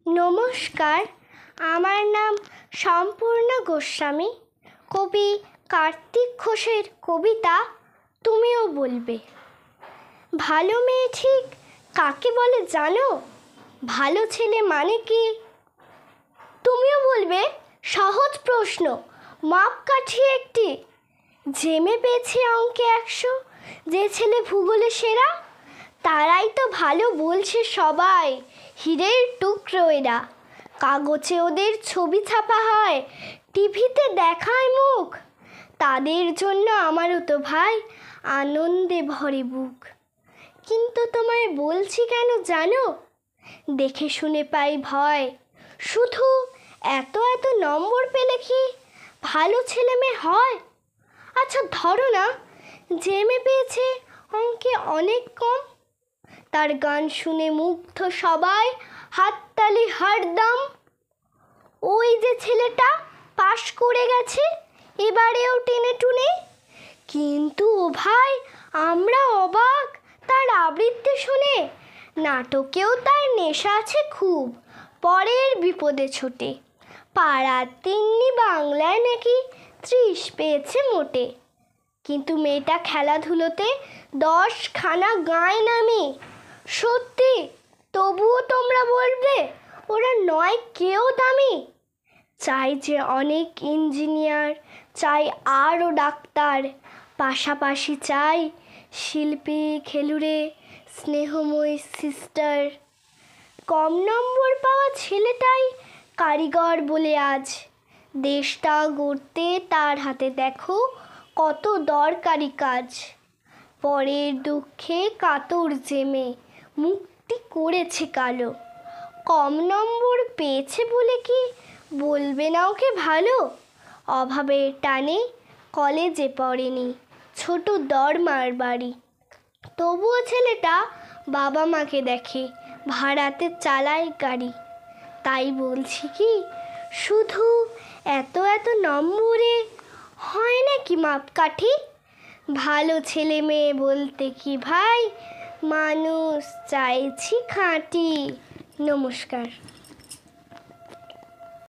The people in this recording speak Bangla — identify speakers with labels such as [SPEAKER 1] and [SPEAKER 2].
[SPEAKER 1] নমস্কার, আমার নাম সম্পূর্ণা গোস্বামী। কবি কার্তিক ঘোষের কবিতা তুমিও বলবে। ভালো মেয়ে ঠিক কাকে বলে জানো? ভালো ছেলে মানে কি? তুমিও বলবে সহজ প্রশ্ন, মাপকাঠি একটি। যে মেয়ে পেয়েছে অঙ্কে 100, যে ছেলে ভূগোলে সেরা, তারাই তো ভালো বলছে সবাই, হীরের টুকরো এরা। কাগজে ওদের ছবি ছাপা হয়, টিভিতে দেখায় মুখ, তাদের জন্য আমারও তো ভাই আনন্দে ভরে বুক। কিন্তু তোমায় বলছি কেন জানো? দেখে শুনে পাই ভয়, শুধু এত এত নম্বর পেলে কি ভালো ছেলে মেয়ে হয়? আচ্ছা ধরো না, যে মেয়ে পেয়েছে অঙ্কে অনেক কম, তার গান শুনে মুগ্ধ সবাই, হাততালি হরদম। ওই যে ছেলেটা পাশ করে গেছে এবারেও টেনে টুনে, কিন্তু ও ভাই আমরা অবাক তার আবৃত্তি শুনে। নাটকেও তার নেশা আছে খুব, পরের বিপদে ছোটে। পাড়ার তিন্নি বাংলায় নাকি 30 পেয়েছে মোটে। কিন্তু মেয়েটা খেলাধুলোতে 10খানা গায় নামি। সত্যি, তবুও তোমরা বলবে ওরা নয় কেউ দামি। চাই যে অনেক ইঞ্জিনিয়ার, চাই আরও ডাক্তার, পাশাপাশি চাই শিল্পী, খেলুড়ে, স্নেহময়ী সিস্টার। কম নম্বর পাওয়া ছেলেটাই কারিগর বলে আজ দেশটা গড়তে তার হাতে দেখো কত দরকারি কাজ। পরের দুঃখে কাতর জেমে মুক্তি করেছে কালো। কম নম্বর পেয়েছে বলে কি বলবে না ওকে ভালো? অভাবের টানে কলেজে পড়েনি, ছোট দরমার বাড়ি, তবুও ছেলেটা বাবা মাকে দেখে, ভাড়াতে চালায় গাড়ি। তাই বলছি কি, শুধু এত এত নম্বরে হয় নাকি মাপকাঠি? ভালো ছেলে মেয়ে বলতে কি ভাই, মানুষ চাইছি খাঁটি। নমস্কার।